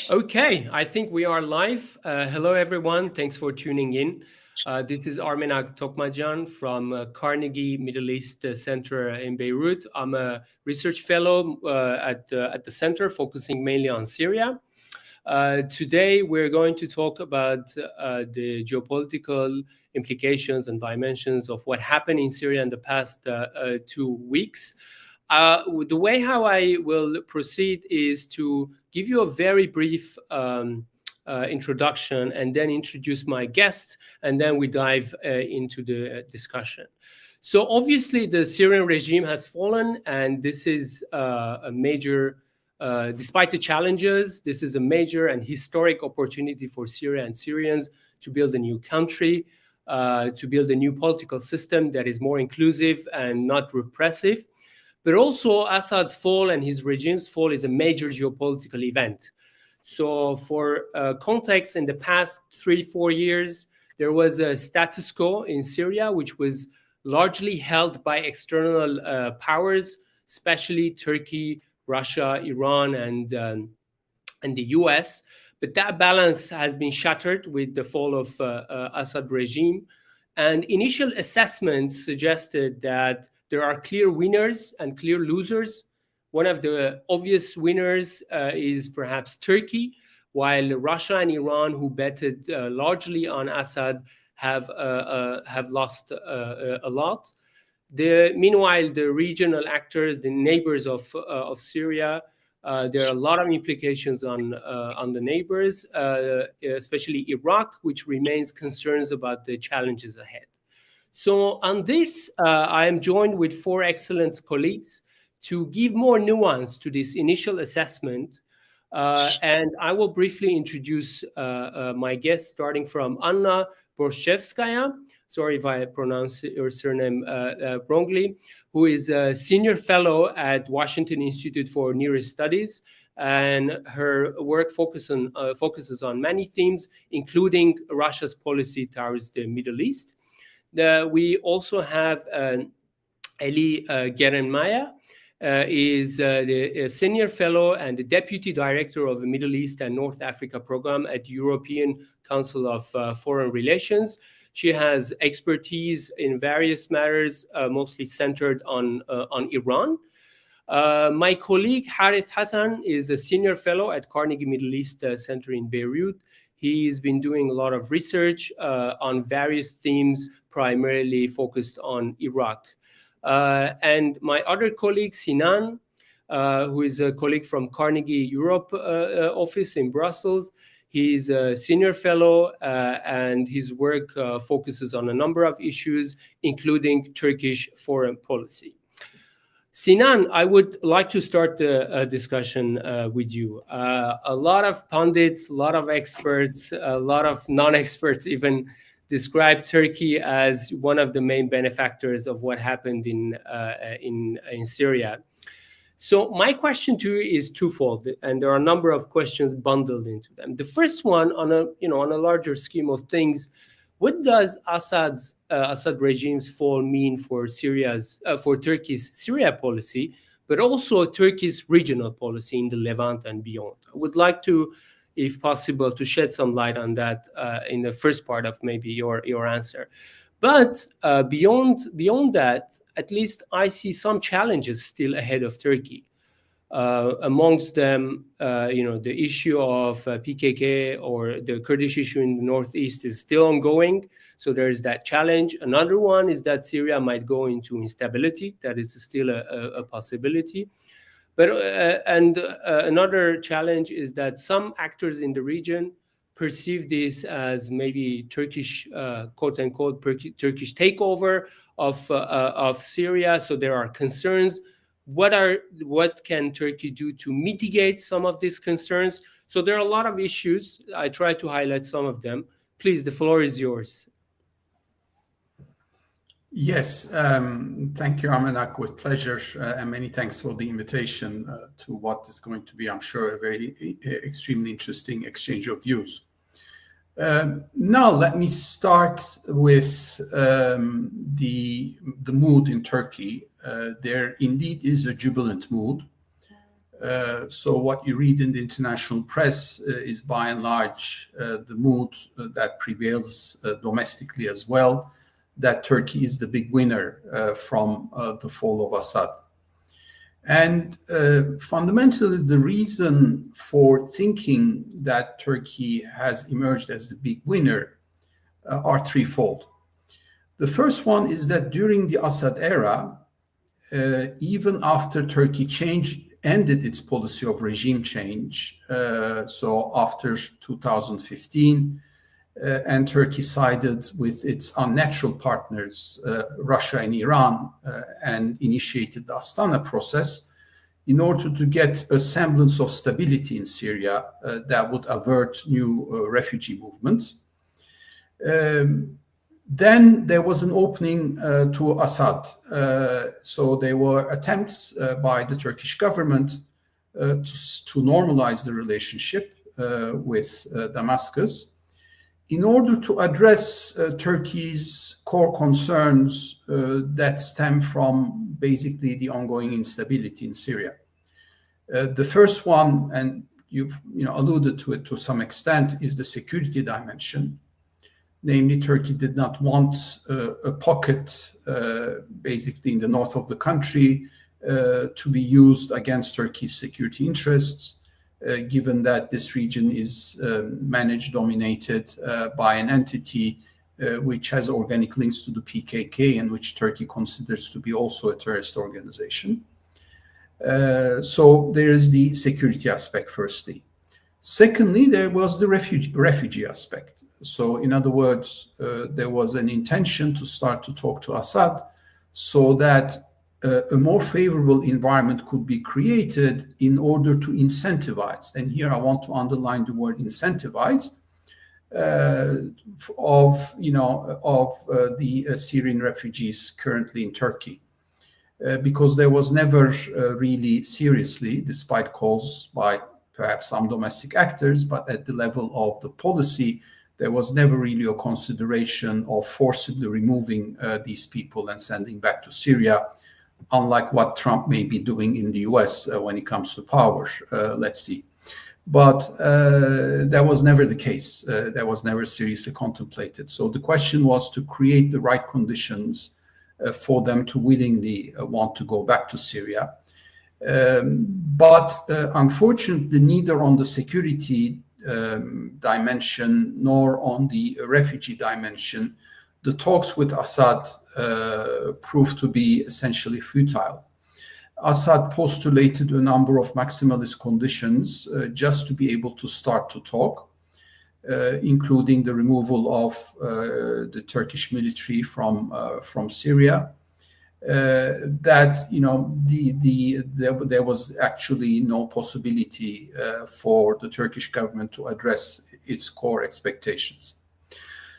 Okay, I think we are live. Hello, everyone. Thanks for tuning in. This is Armenak Tokmajan from Carnegie Middle East Center in Beirut. I'm a research fellow at the center, focusing mainly on Syria. Today, we're going to talk about the geopolitical implications and dimensions of what happened in Syria in the past 2 weeks. The way how I will proceed is to give you a very brief introduction and then introduce my guests, and then we dive into the discussion. So obviously the Syrian regime has fallen, and this is a major, despite the challenges, this is a major and historic opportunity for Syria and Syrians to build a new country, to build a new political system that is more inclusive and not repressive. But also Assad's fall and his regime's fall is a major geopolitical event. So for context, in the past 3-4 years, there was a status quo in Syria, which was largely held by external powers, especially Turkey, Russia, Iran, and the US. But that balance has been shattered with the fall of Assad regime. And initial assessments suggested that there are clear winners and clear losers. One of the obvious winners is perhaps Turkey, while Russia and Iran, who betted largely on Assad, have lost a lot. Meanwhile, the regional actors, the neighbors of Syria, there are a lot of implications on the neighbors, especially Iraq, which remains concerns about the challenges ahead. So on this, I am joined with 4 excellent colleagues to give more nuance to this initial assessment. And I will briefly introduce my guests, starting from Anna Borshevskaya. Sorry if I pronounce your surname wrongly, who is a senior fellow at Washington Institute for Near East Studies. And her work focuses on many themes, including Russia's policy towards the Middle East. We also have Eli Gerenmaya, is the senior fellow and the deputy director of the Middle East and North Africa program at the European Council of Foreign Relations. She has expertise in various matters, mostly centered on Iran. My colleague Harith Hassan is a senior fellow at Carnegie Middle East Center in Beirut. He's been doing a lot of research on various themes, primarily focused on Iraq. And my other colleague, Sinan, who is a colleague from Carnegie Europe office in Brussels. He's a senior fellow, and his work focuses on a number of issues, including Turkish foreign policy. Sinan, I would like to start the discussion with you. A lot of pundits, a lot of experts, a lot of non-experts even describe Turkey as one of the main benefactors of what happened in Syria. So my question to you is twofold, and there are a number of questions bundled into them. The first one, on a larger scheme of things, what does Assad regime's fall mean for Turkey's Syria policy, but also Turkey's regional policy in the Levant and beyond? I would like to, if possible, to shed some light on that in the first part of maybe your answer. But beyond that, at least I see some challenges still ahead of Turkey. Amongst them, the issue of PKK or the Kurdish issue in the northeast is still ongoing. So there is that challenge. Another one is that Syria might go into instability. That is still a possibility. But another challenge is that some actors in the region perceive this as maybe Turkish, quote unquote, Turkish takeover of Syria. So there are concerns. What can Turkey do to mitigate some of these concerns? So there are a lot of issues. I try to highlight some of them. Please, the floor is yours. Yes, thank you, Armenak, with pleasure, and many thanks for the invitation to what is going to be, I'm sure, a very extremely interesting exchange of views. Now, let me start with the mood in Turkey. There indeed is a jubilant mood. So what you read in the international press is by and large the mood that prevails domestically as well, that Turkey is the big winner from the fall of Assad. And fundamentally, the reason for thinking that Turkey has emerged as the big winner are threefold. The first one is that during the Assad era, even after Turkey ended its policy of regime change, so after 2015, and Turkey sided with its unnatural partners, Russia and Iran, and initiated the Astana process in order to get a semblance of stability in Syria that would avert new refugee movements. Then there was an opening to Assad. So there were attempts by the Turkish government to normalize the relationship with Damascus in order to address Turkey's core concerns that stem from basically the ongoing instability in Syria. The first one, and you've alluded to it to some extent, is the security dimension. Namely, Turkey did not want a pocket, basically in the north of the country, to be used against Turkey's security interests, given that this region is managed, dominated by an entity which has organic links to the PKK and which Turkey considers to be also a terrorist organization. So there is the security aspect, firstly. Secondly, there was the refugee aspect. So in other words, there was an intention to start to talk to Assad so that a more favorable environment could be created in order to incentivize, and here I want to underline the word incentivize, of the Syrian refugees currently in Turkey. Because there was never really seriously, despite calls by perhaps some domestic actors, but at the level of the policy, there was never really a consideration of forcibly removing these people and sending back to Syria, unlike what Trump may be doing in the US when it comes to power. Let's see. But that was never the case. That was never seriously contemplated. So the question was to create the right conditions for them to willingly want to go back to Syria. But unfortunately, neither on the security dimension nor on the refugee dimension, the talks with Assad proved to be essentially futile. Assad postulated a number of maximalist conditions just to be able to start to talk, including the removal of the Turkish military from Syria. That there was actually no possibility for the Turkish government to address its core expectations.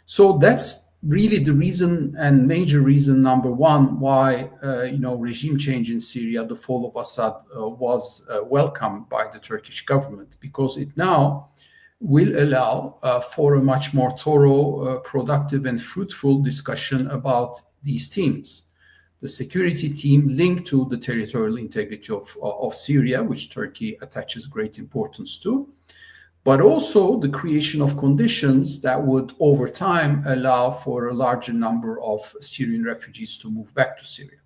So that's really the reason, and major reason number one, why regime change in Syria, the fall of Assad, was welcomed by the Turkish government, because it now will allow for a much more thorough, productive, and fruitful discussion about these themes. The security theme linked to the territorial integrity of Syria, which Turkey attaches great importance to, but also the creation of conditions that would, over time, allow for a larger number of Syrian refugees to move back to Syria.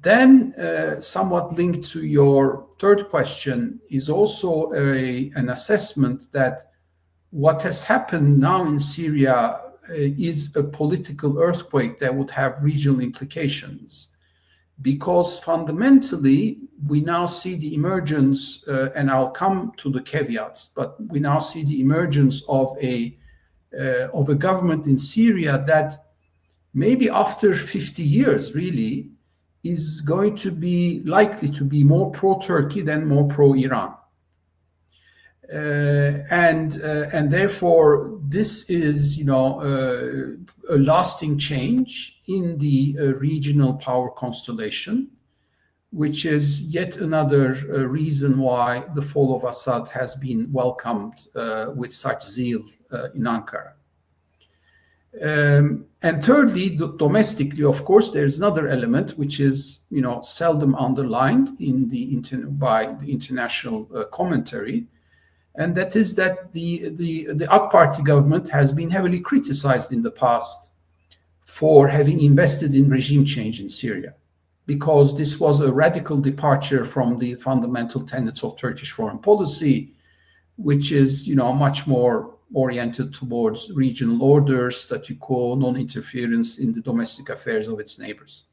Then, somewhat linked to your third question, is also an assessment that what has happened now in Syria is a political earthquake that would have regional implications, because fundamentally we now see the emergence, and I'll come to the caveats, but we now see the emergence of a government in Syria that maybe after 50 years really is going to be likely to be more pro-Turkey than more pro-Iran. And therefore, this is, a lasting change in the regional power constellation, which is yet another reason why the fall of Assad has been welcomed with such zeal in Ankara. And thirdly, domestically, of course, there's another element which is, seldom underlined by the international commentary, and that is that the AK Party government has been heavily criticized in the past for having invested in regime change in Syria, because this was a radical departure from the fundamental tenets of Turkish foreign policy, which is, much more oriented towards regional order, statu quo, non-interference in the domestic affairs of its neighbors.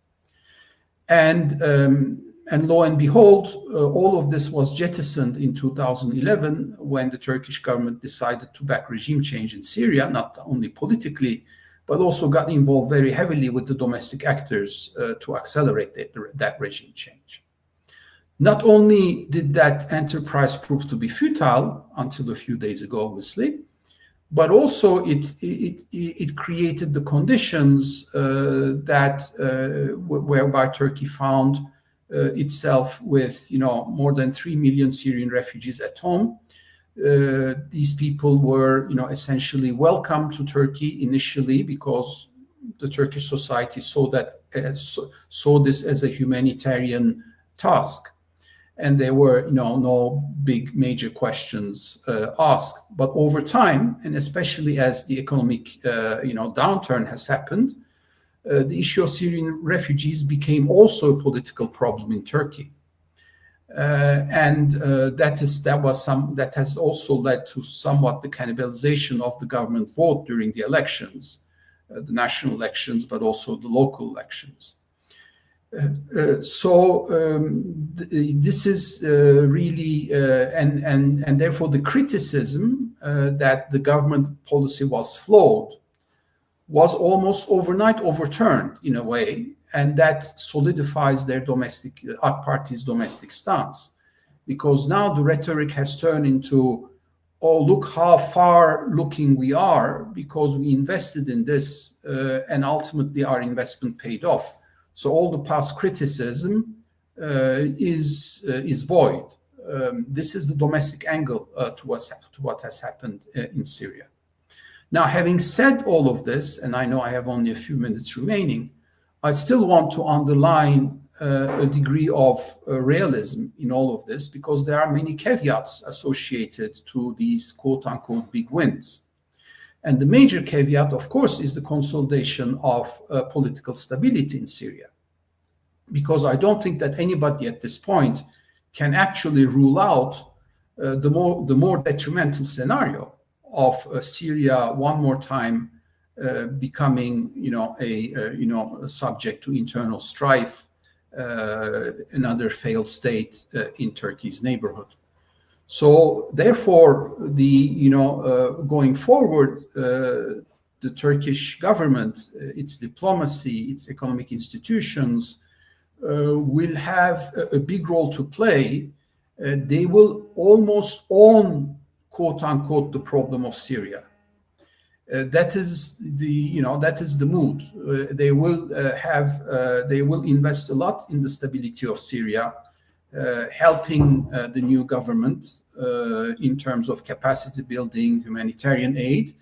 And lo and behold, all of this was jettisoned in 2011 when the Turkish government decided to back regime change in Syria, not only politically, but also got involved very heavily with the domestic actors to accelerate that regime change. Not only did that enterprise prove to be futile until a few days ago, obviously, but also it created the conditions whereby Turkey found itself with more than 3 million Syrian refugees at home. These people were essentially welcome to Turkey initially because the Turkish society saw this as a humanitarian task. And there were no big major questions asked. But over time, and especially as the economic downturn has happened, the issue of Syrian refugees became also a political problem in Turkey, and that has also led to somewhat the cannibalization of the government vote during the elections, the national elections, but also the local elections. This is really, and therefore the criticism that the government policy was flawed was almost overnight overturned in a way, and that solidifies their AK Party's domestic stance, because now the rhetoric has turned into, oh, look how far-looking we are because we invested in this, and ultimately our investment paid off. So all the past criticism is void. This is the domestic angle to what has happened in Syria. Now, having said all of this, and I know I have only a few minutes remaining, I still want to underline a degree of realism in all of this, because there are many caveats associated to these quote-unquote big wins. And the major caveat, of course, is the consolidation of political stability in Syria. Because I don't think that anybody at this point can actually rule out the more detrimental scenario of Syria one more time becoming, subject to internal strife, another failed state in Turkey's neighborhood. So, therefore, going forward, the Turkish government, its diplomacy, its economic institutions will have a big role to play. They will almost own, quote unquote, the problem of Syria. That is the mood. They will invest a lot in the stability of Syria, helping the new government in terms of capacity building, humanitarian aid,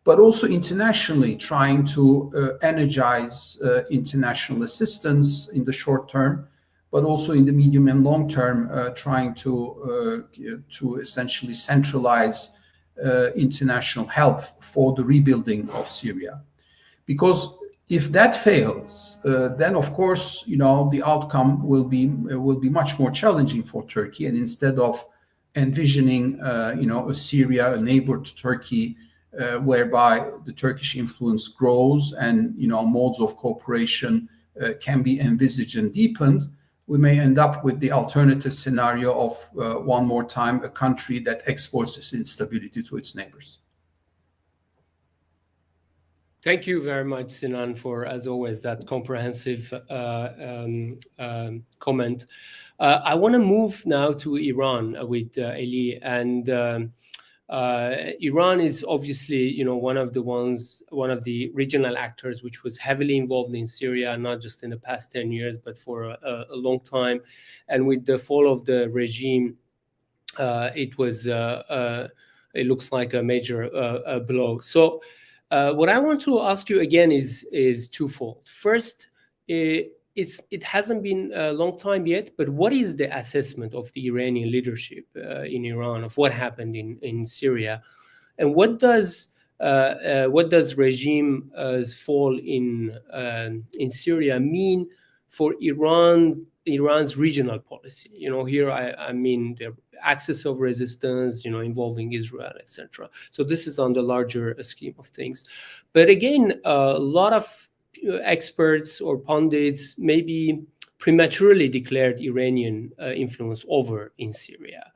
but also internationally trying to energize international assistance in the short term, but also in the medium and long term, trying to essentially centralize international help for the rebuilding of Syria. Because if that fails, then of course, the outcome will be much more challenging for Turkey. And instead of envisioning, a Syria, a neighbor to Turkey, whereby the Turkish influence grows and, modes of cooperation can be envisaged and deepened, we may end up with the alternative scenario of, one more time, a country that exports its instability to its neighbors. Thank you very much, Sinan, for, as always, that comprehensive comment. I want to move now to Iran with Ali. And Iran is obviously, one of the regional actors which was heavily involved in Syria, not just in the past 10 years, but for a long time. And with the fall of the regime, it looks like a major blow. So What I want to ask you again is twofold. First, it hasn't been a long time yet, but what is the assessment of the Iranian leadership in Iran of what happened in Syria, and what does regime's fall in Syria mean for Iran's regional policy? Here I mean the axis of resistance, involving Israel, etc. So this is on the larger scheme of things. But again, a lot of experts or pundits maybe prematurely declared Iranian influence over in Syria.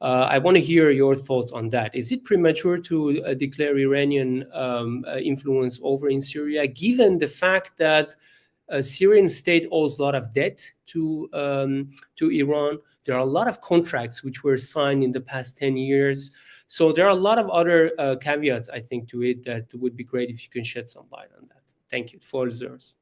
I want to hear your thoughts on that. Is it premature to declare Iranian influence over in Syria, given the fact that Syrian state owes a lot of debt to Iran? There are a lot of contracts which were signed in the past 10 years. So there are a lot of other caveats, I think, to it that would be great if you can shed some light on that. Thank you. The floor is yours.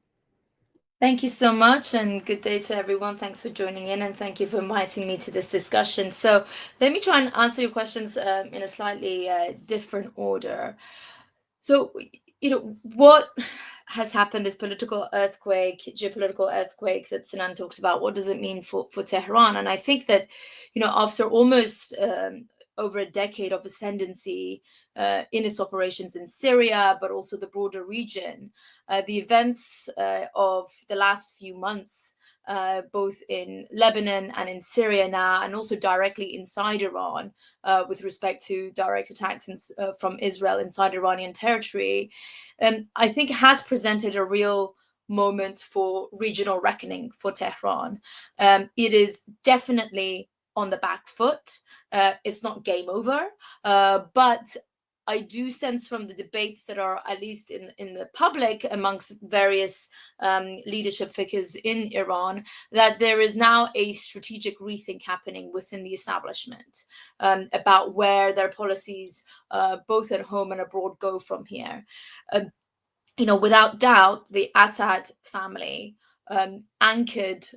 Thank you so much, and good day to everyone. Thanks for joining in, and thank you for inviting me to this discussion. So let me try and answer your questions in a slightly different order. So, what has happened, this political earthquake, geopolitical earthquake that Sinan talks about, what does it mean for Tehran? And I think that, after almost over a decade of ascendancy in its operations in Syria, but also the broader region, the events of the last few months, both in Lebanon and in Syria now, and also directly inside Iran, with respect to direct attacks from Israel inside Iranian territory, I think has presented a real moment for regional reckoning for Tehran. It is definitely on the back foot. It's not game over, but I do sense from the debates that are at least in the public amongst various leadership figures in Iran that there is now a strategic rethink happening within the establishment about where their policies, both at home and abroad, go from here. Without doubt, the Assad family anchored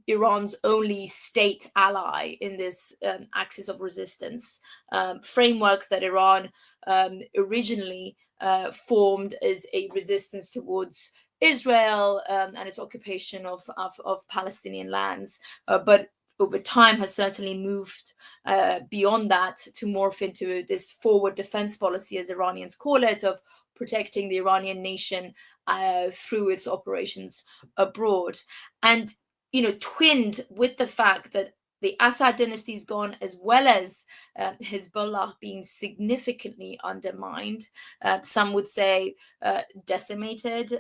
Iran's only state ally in this axis of resistance framework that Iran originally formed as a resistance towards Israel and its occupation of Palestinian lands, but over time has certainly moved beyond that to morph into this forward defense policy, as Iranians call it, of protecting the Iranian nation through its operations abroad. And, twinned with the fact that the Assad dynasty is gone, as well as Hezbollah being significantly undermined, some would say decimated,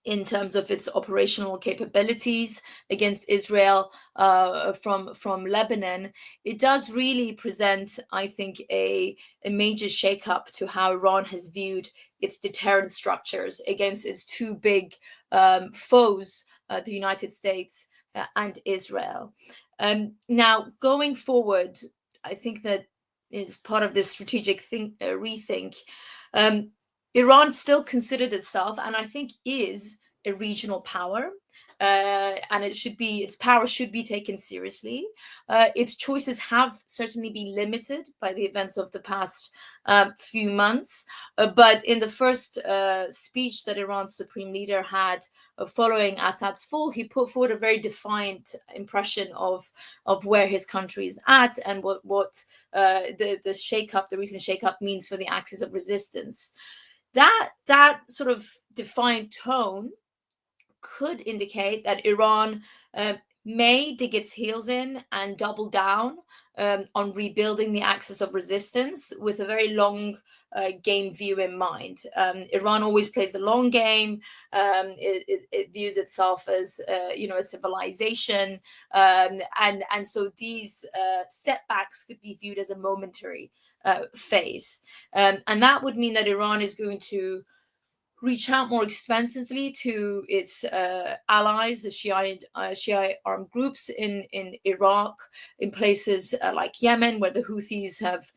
in terms of its operational capabilities against Israel from Lebanon, it does really present, I think, a major shakeup to how Iran has viewed its deterrent structures against its two big foes, the United States and Israel. Now, going forward, I think that is part of this strategic rethink. Iran still considered itself, and I think is, a regional power, and its power should be taken seriously. Its choices have certainly been limited by the events of the past few months, but in the first speech that Iran's supreme leader had following Assad's fall, he put forward a very defiant impression of where his country is at and what the recent shakeup means for the axis of resistance. That sort of defiant tone could indicate that Iran may dig its heels in and double down on rebuilding the axis of resistance with a very long game view in mind. Iran always plays the long game. It views itself as a civilization, and so these setbacks could be viewed as a momentary phase, and that would mean that Iran is going to reach out more expansively to its allies, the Shia armed groups in Iraq, in places like Yemen, where the Houthis have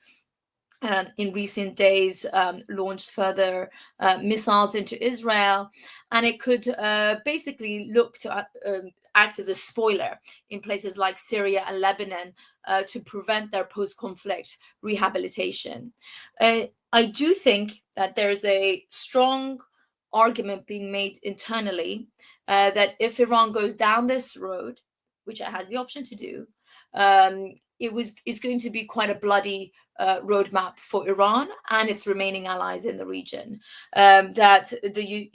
in recent days launched further missiles into Israel. And it could basically look to act as a spoiler in places like Syria and Lebanon to prevent their post-conflict rehabilitation. I do think that there's a strong argument being made internally that if Iran goes down this road, which it has the option to do, it's going to be quite a bloody roadmap for Iran and its remaining allies in the region. That the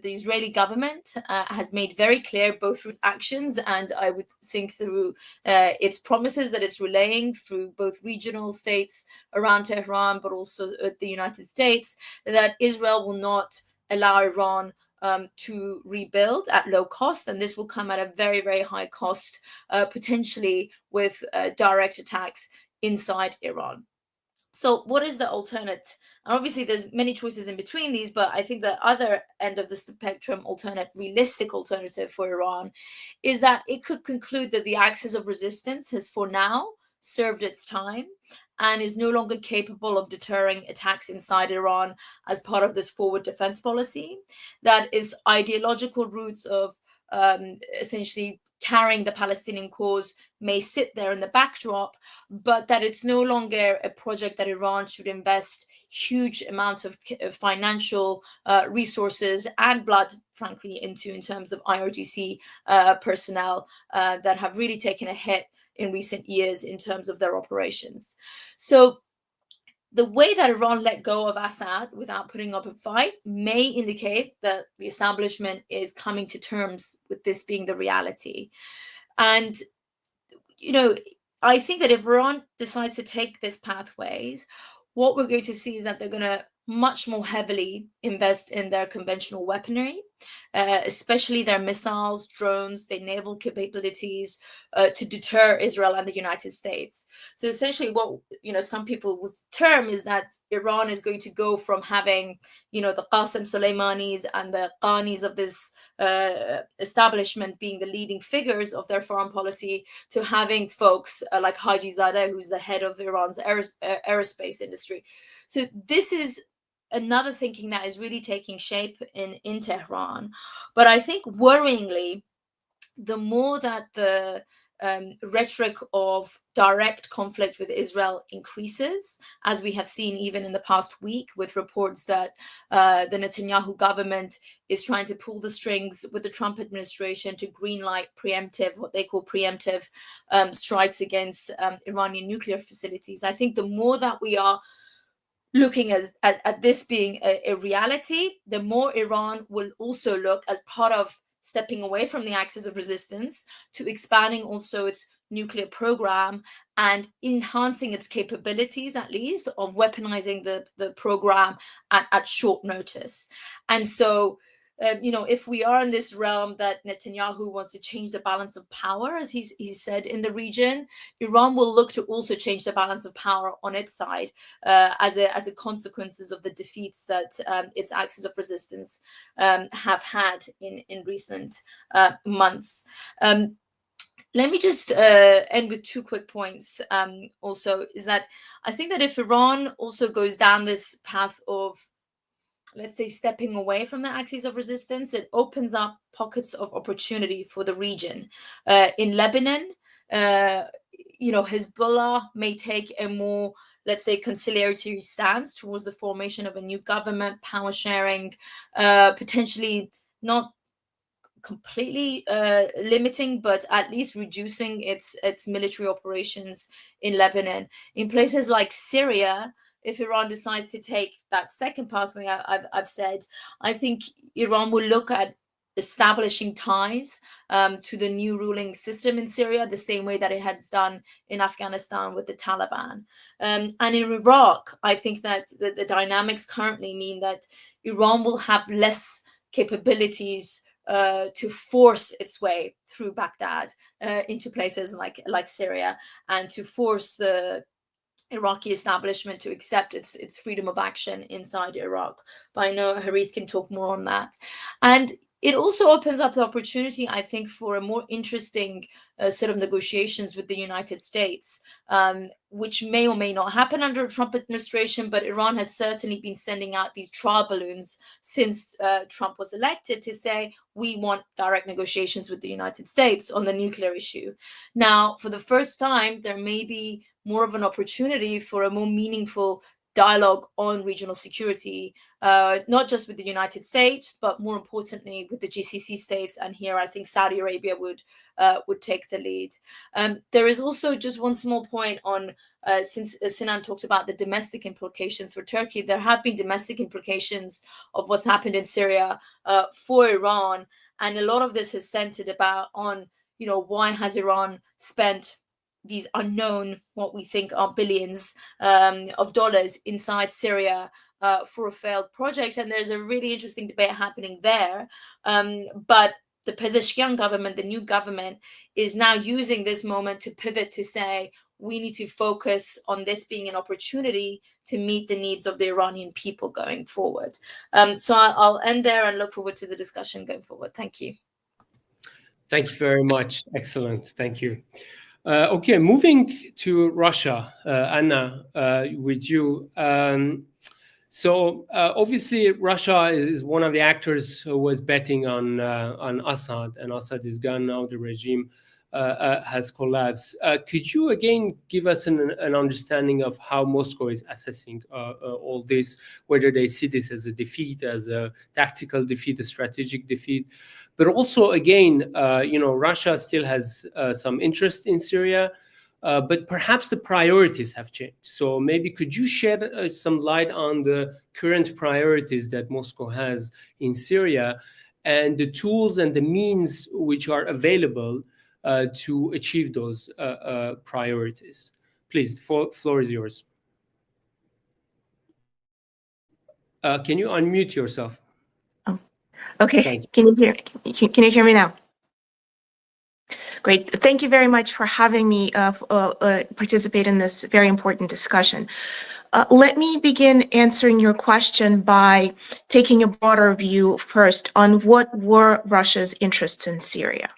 Israeli government has made very clear, both through its actions and I would think through its promises that it's relaying through both regional states around Tehran, but also the United States, that Israel will not allow Iran to rebuild at low cost, and this will come at a very, very high cost, potentially with direct attacks inside Iran. So what is the alternate? And obviously there's many choices in between these, but I think the other end of the spectrum, realistic alternative for Iran, is that it could conclude that the axis of resistance has for now served its time and is no longer capable of deterring attacks inside Iran as part of this forward defense policy, that its ideological roots of essentially carrying the Palestinian cause may sit there in the backdrop, but that it's no longer a project that Iran should invest huge amounts of financial resources and blood, frankly, into in terms of IRGC personnel that have really taken a hit in recent years in terms of their operations. So the way that Iran let go of Assad without putting up a fight may indicate that the establishment is coming to terms with this being the reality. And, I think that if Iran decides to take this pathways, what we're going to see is that they're going to much more heavily invest in their conventional weaponry, especially their missiles, drones, their naval capabilities to deter Israel and the United States. So essentially what, some people would term is that Iran is going to go from having, the Qasem Soleimanis and the Qanis of this establishment being the leading figures of their foreign policy to having folks like Hajizadeh, who's the head of Iran's aerospace industry. So this is another thinking that is really taking shape in Tehran. But I think worryingly, the more that the rhetoric of direct conflict with Israel increases, as we have seen even in the past week with reports that the Netanyahu government is trying to pull the strings with the Trump administration to greenlight what they call preemptive strikes against Iranian nuclear facilities. I think the more that we are looking at this being a reality, the more Iran will also look as part of stepping away from the axis of resistance to expanding also its nuclear program and enhancing its capabilities, at least, of weaponizing the program at short notice. And so, if we are in this realm that Netanyahu wants to change the balance of power, as he said in the region, Iran will look to also change the balance of power on its side as a consequences of the defeats that its axis of resistance have had in recent months. Let me just end with two quick points. Also, is that I think that if Iran also goes down this path of, let's say, stepping away from the axis of resistance, it opens up pockets of opportunity for the region. In Lebanon, Hezbollah may take a more, let's say, conciliatory stance towards the formation of a new government, power sharing, potentially not completely limiting, but at least reducing its military operations in Lebanon. In places like Syria, if Iran decides to take that second pathway I've said, I think Iran will look at establishing ties to the new ruling system in Syria, the same way that it has done in Afghanistan with the Taliban. And in Iraq, I think that the dynamics currently mean that Iran will have less capabilities to force its way through Baghdad into places like Syria, and to force the Iraqi establishment to accept its freedom of action inside Iraq. But I know Harith can talk more on that. And it also opens up the opportunity, I think, for a more interesting set of negotiations with the United States, which may or may not happen under a Trump administration, but Iran has certainly been sending out these trial balloons since Trump was elected to say, we want direct negotiations with the United States on the nuclear issue. Now, for the first time, there may be more of an opportunity for a more meaningful dialogue on regional security, not just with the United States, but more importantly with the GCC states. And here I think Saudi Arabia would take the lead. There is also just one small point on, since Sinan talked about the domestic implications for Turkey, there have been domestic implications of what's happened in Syria for Iran. And a lot of this is centered on, why has Iran spent these unknown, what we think are billions of dollars inside Syria for a failed project. And there's a really interesting debate happening there. But the Pezeshkian government, the new government, is now using this moment to pivot to say, we need to focus on this being an opportunity to meet the needs of the Iranian people going forward. So I'll end there and look forward to the discussion going forward. Thank you. Thank you very much. Excellent. Thank you. Okay, moving to Russia, Anna, with you. So obviously, Russia is one of the actors who was betting on Assad, and Assad is gone now. The regime has collapsed. Could you again give us an understanding of how Moscow is assessing all this, whether they see this as a defeat, as a tactical defeat, a strategic defeat? But also, again, Russia still has some interest in Syria, but perhaps the priorities have changed. So maybe could you shed some light on the current priorities that Moscow has in Syria and the tools and the means which are available to achieve those priorities? Please, the floor is yours. Can you unmute yourself? Okay, can you hear me now? Great, thank you very much for having me participate in this very important discussion. Let me begin answering your question by taking a broader view first on what were Russia's interests in Syria.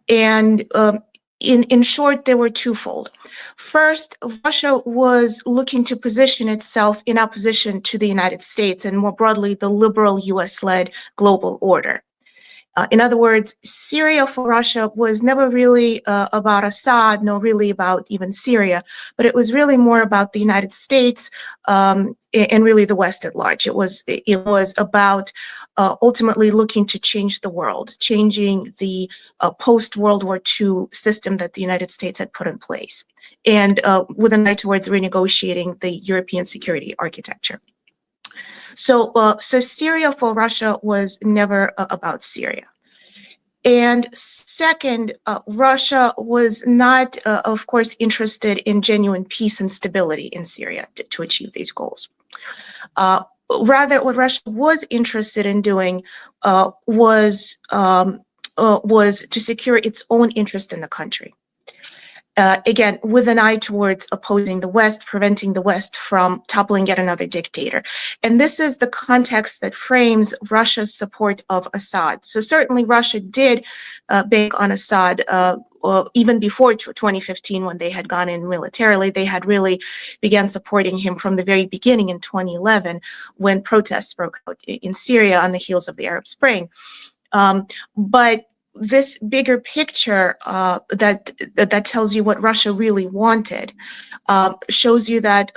In short, they were twofold. First, Russia was looking to position itself in opposition to the United States and more broadly, the liberal US-led global order. In other words, Syria for Russia was never really about Assad, nor really about even Syria, but it was really more about the United States and really the West at large. It was about ultimately looking to change the world, changing the post-World War II system that the United States had put in place, and with an eye towards renegotiating the European security architecture. So Syria for Russia was never about Syria. And second, Russia was not, of course, interested in genuine peace and stability in Syria to achieve these goals. Rather, what Russia was interested in doing was to secure its own interest in the country. Again, with an eye towards opposing the West, preventing the West from toppling yet another dictator. And this is the context that frames Russia's support of Assad. So certainly Russia did bank on Assad even before 2015 when they had gone in militarily. They had really began supporting him from the very beginning in 2011 when protests broke out in Syria on the heels of the Arab Spring. But this bigger picture that tells you what Russia really wanted shows you that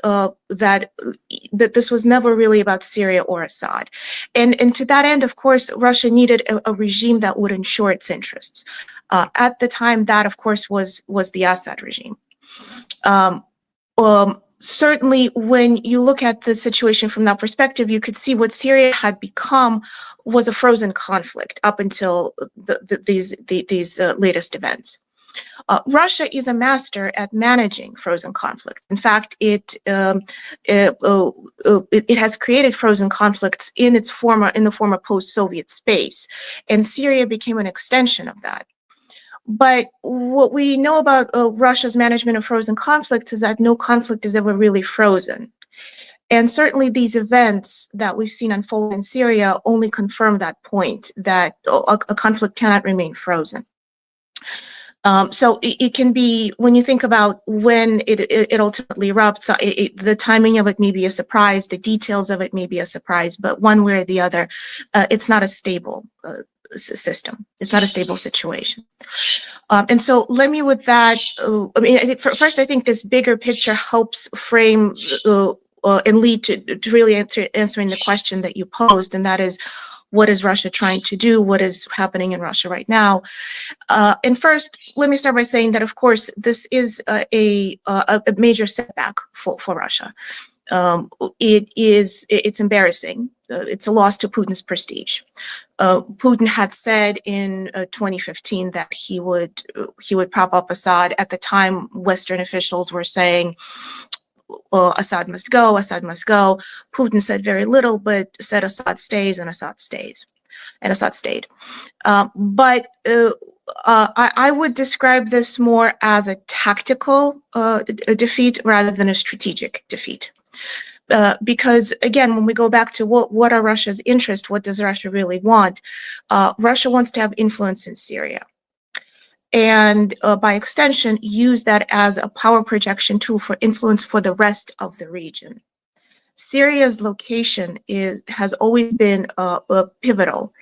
this was never really about Syria or Assad, and to that end, of course, Russia needed a regime that would ensure its interests. At the time, that of course was the Assad regime. Certainly, when you look at the situation from that perspective, you could see what Syria had become was a frozen conflict up until these latest events. Russia is a master at managing frozen conflicts. In fact, it has created frozen conflicts in the former post-Soviet space, and Syria became an extension of that. But what we know about Russia's management of frozen conflicts is that no conflict is ever really frozen. And certainly these events that we've seen unfold in Syria only confirm that point, that a conflict cannot remain frozen. So it can be, when you think about when it ultimately erupts, the timing of it may be a surprise, the details of it may be a surprise, but one way or the other, it's not a stable system. It's not a stable situation. And so let me with that, I mean, I think first, I think this bigger picture helps frame and lead to really answering the question that you posed, and that is, what is Russia trying to do? What is happening in Russia right now? And first, let me start by saying that, of course, this is a major setback for Russia. It's embarrassing. It's a loss to Putin's prestige. Putin had said in 2015 that he would prop up Assad. At the time, Western officials were saying, Assad must go, Assad must go. Putin said very little, but said Assad stays, and Assad stays, and Assad stayed. But I would describe this more as a tactical defeat rather than a strategic defeat. Because again, when we go back to what are Russia's interests, what does Russia really want? Russia wants to have influence in Syria, and by extension, use that as a power projection tool for influence for the rest of the region. Syria's location has always been pivotal.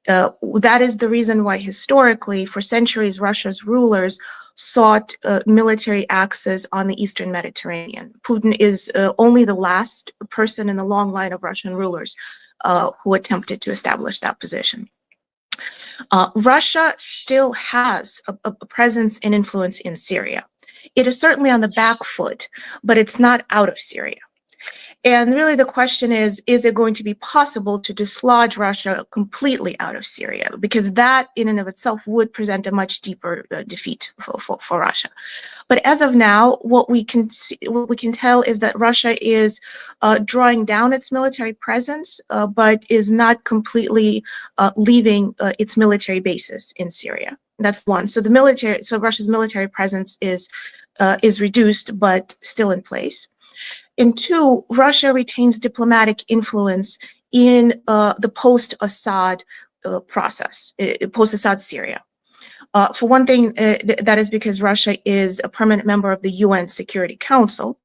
That is the reason why historically, for centuries, Russia's rulers sought military access on the Eastern Mediterranean. Putin is only the last person in the long line of Russian rulers who attempted to establish that position. Russia still has a presence and influence in Syria. It is certainly on the back foot, but it's not out of Syria. And really the question is it going to be possible to dislodge Russia completely out of Syria? Because that in and of itself would present a much deeper defeat for Russia. But as of now, what we can tell is that Russia is drawing down its military presence, but is not completely leaving its military bases in Syria. That's one. So Russia's military presence is reduced, but still in place. And two, Russia retains diplomatic influence in the post-Assad process, post-Assad Syria. For one thing, that is because Russia is a permanent member of the UN Security Council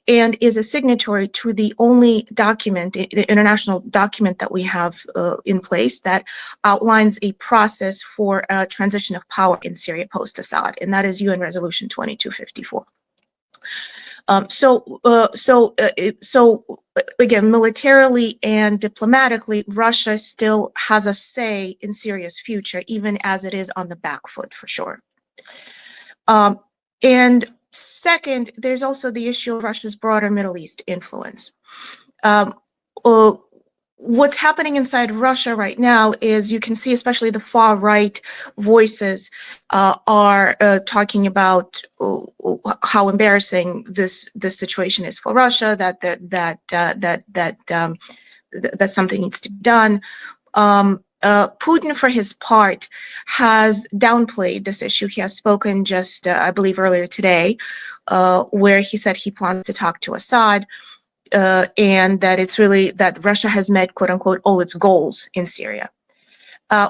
and is a signatory to the only document, the international document that we have in place that outlines a process for a transition of power in Syria post-Assad, and that is UN Resolution 2254. So again, militarily and diplomatically, Russia still has a say in Syria's future, even as it is on the back foot for sure. And second, there's also the issue of Russia's broader Middle East influence. What's happening inside Russia right now is you can see, especially the far right voices are talking about how embarrassing this situation is for Russia. That something needs to be done. Putin, for his part, has downplayed this issue. He has spoken just, I believe, earlier today, where he said he plans to talk to Assad. And that it's really that Russia has met, quote unquote, all its goals in Syria.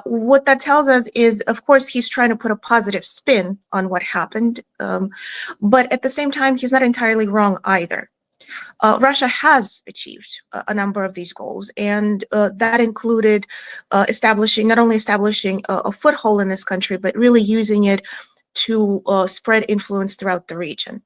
What that tells us is, of course, he's trying to put a positive spin on what happened. But at the same time, he's not entirely wrong either. Russia has achieved a number of these goals, and that included not only establishing a foothold in this country, but really using it to spread influence throughout the region.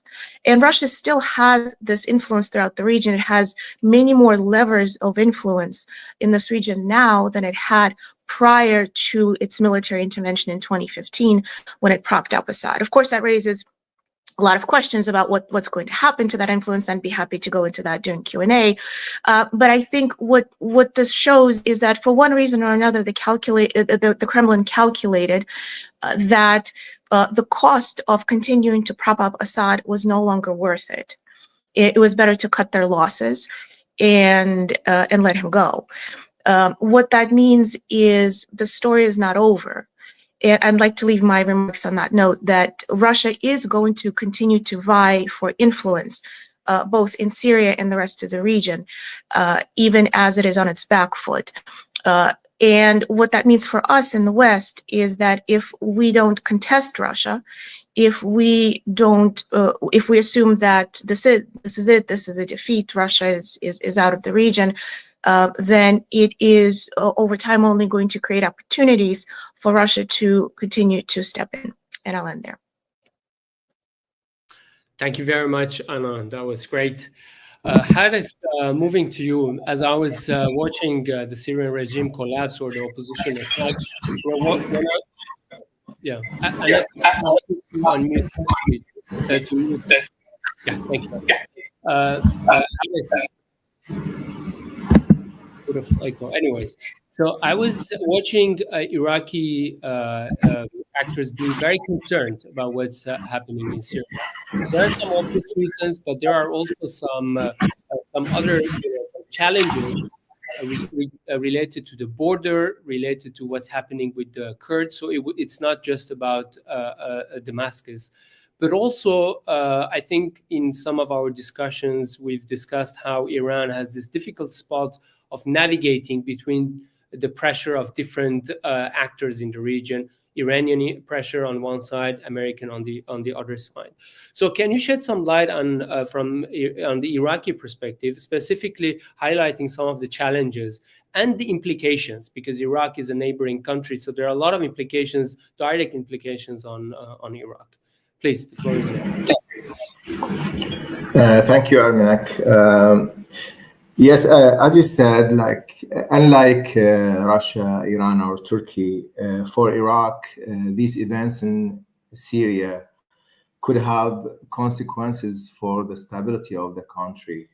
And Russia still has this influence throughout the region. It has many more levers of influence in this region now than it had prior to its military intervention in 2015 when it propped up Assad. Of course, that raises a lot of questions about what's going to happen to that influence, and be happy to go into that during Q&A. But I think what this shows is that for one reason or another, the Kremlin calculated that the cost of continuing to prop up Assad was no longer worth it. It was better to cut their losses and let him go. What that means is the story is not over. And I'd like to leave my remarks on that note that Russia is going to continue to vie for influence, both in Syria and the rest of the region, even as it is on its back foot. And what that means for us in the West is that if we don't contest Russia, if we assume that this is a defeat, Russia is out of the region, then it is over time only going to create opportunities for Russia to continue to step in. And I'll end there. Thank you very much, Anna. That was great. Hafez, moving to you, as I was watching the Syrian regime collapse or the opposition attack, yeah, Anna, unmute, please. Yeah, thank you. Anyways, so I was watching Iraqi actors being very concerned about what's happening in Syria. There are some obvious reasons, but there are also some other challenges related to the border, related to what's happening with the Kurds. So it's not just about Damascus. But also, I think in some of our discussions, we've discussed how Iran has this difficult spot of navigating between the pressure of different actors in the region, Iranian pressure on one side, American on the other side. So can you shed some light on the Iraqi perspective, specifically highlighting some of the challenges and the implications, because Iraq is a neighboring country, so there are a lot of implications, direct implications on Iraq. Please, the floor is yours. Thank you, Armenak. Yes, as you said, unlike Russia, Iran, or Turkey, for Iraq, these events in Syria could have consequences for the stability of the country.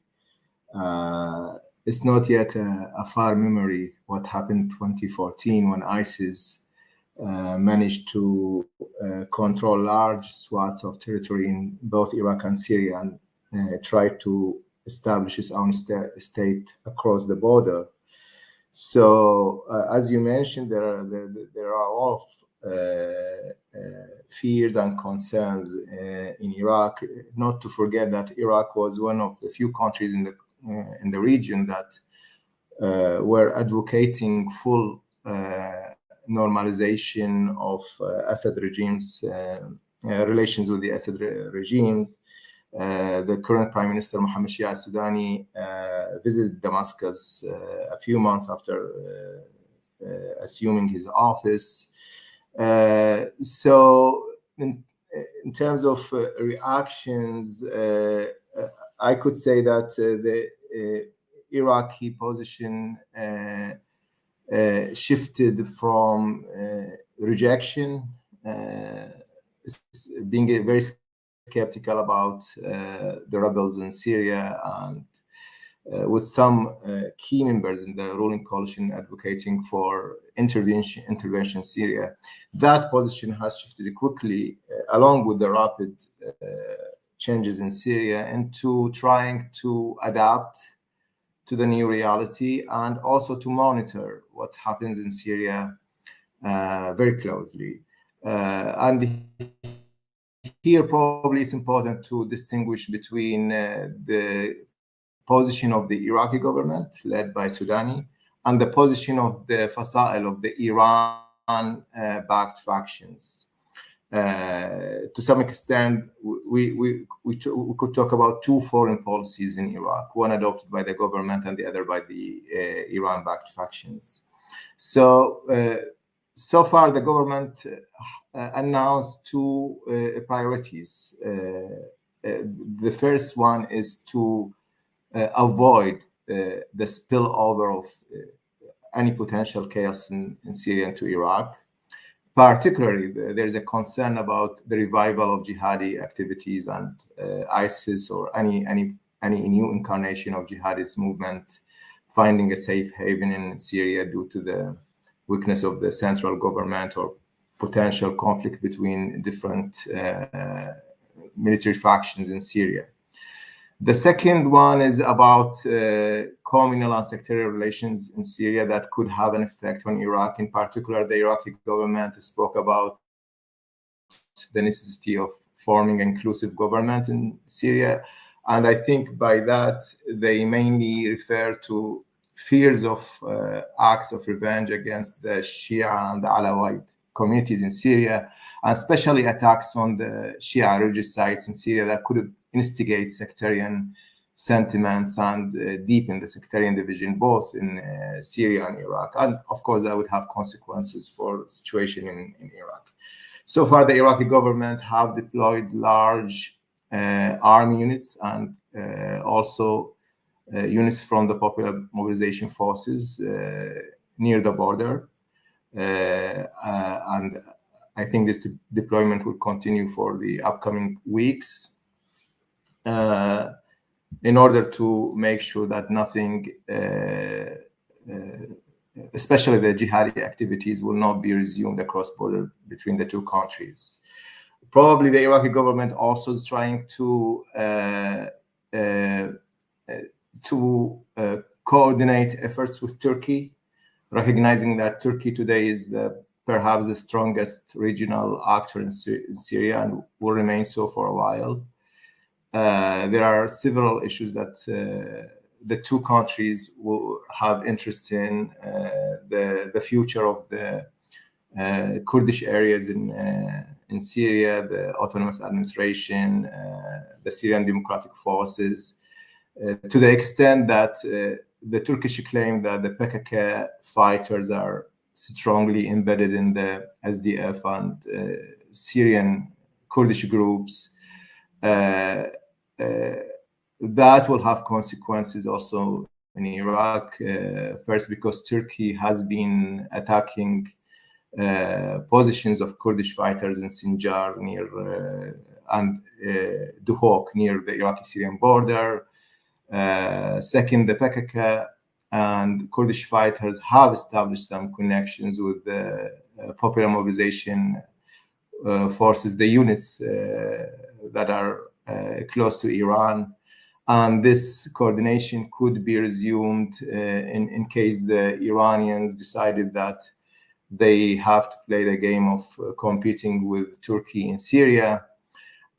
It's not yet a far memory what happened in 2014 when ISIS managed to control large swaths of territory in both Iraq and Syria and tried to establish its own state across the border. So, as you mentioned, there are a lot of fears and concerns in Iraq. Not to forget that Iraq was one of the few countries in the region that were advocating full normalization of Assad regime's relations with the Assad regimes. The current Prime Minister Mohammed Shia al-Sudani visited Damascus a few months after assuming his office. So in terms of reactions, I could say that the Iraqi position shifted from rejection, being very skeptical about the rebels in Syria, and with some key members in the ruling coalition advocating for intervention in Syria. That position has shifted quickly, along with the rapid changes in Syria, into trying to adapt to the new reality and also to monitor what happens in Syria very closely. And here probably it's important to distinguish between the position of the Iraqi government led by Sudani and the position of the Fasa'il of the Iran-backed factions. To some extent, we could talk about two foreign policies in Iraq, one adopted by the government and the other by the Iran-backed factions. So far, the government announced two priorities. The first one is to avoid the spillover of any potential chaos in Syria into Iraq. Particularly, there is a concern about the revival of jihadi activities and ISIS or any new incarnation of jihadist movement finding a safe haven in Syria due to the weakness of the central government or potential conflict between different military factions in Syria. The second one is about communal and sectarian relations in Syria that could have an effect on Iraq. In particular, the Iraqi government spoke about the necessity of forming an inclusive government in Syria. And I think by that, they mainly refer to fears of acts of revenge against the Shia and the Alawite communities in Syria, and especially attacks on the Shia religious sites in Syria that could instigate sectarian sentiments and deepen the sectarian division both in Syria and Iraq. And of course, that would have consequences for the situation in Iraq. So far, the Iraqi government have deployed large army units and also units from the Popular Mobilization Forces near the border. And I think this deployment will continue for the upcoming weeks in order to make sure that nothing, especially the jihadi activities, will not be resumed across border between the two countries. Probably the Iraqi government also is trying to coordinate efforts with Turkey, recognizing that Turkey today is perhaps the strongest regional actor in Syria and will remain so for a while. There are several issues that the two countries will have interest in, the future of the Kurdish areas in Syria, the autonomous administration, the Syrian Democratic Forces, to the extent that the Turkish claim that the PKK fighters are strongly embedded in the SDF and Syrian Kurdish groups. That will have consequences also in Iraq. First, because Turkey has been attacking positions of Kurdish fighters in Sinjar near and Duhok near the Iraqi-Syrian border. Second, the PKK and Kurdish fighters have established some connections with the Popular Mobilization Forces, the units that are close to Iran. And this coordination could be resumed in case the Iranians decided that they have to play the game of competing with Turkey in Syria.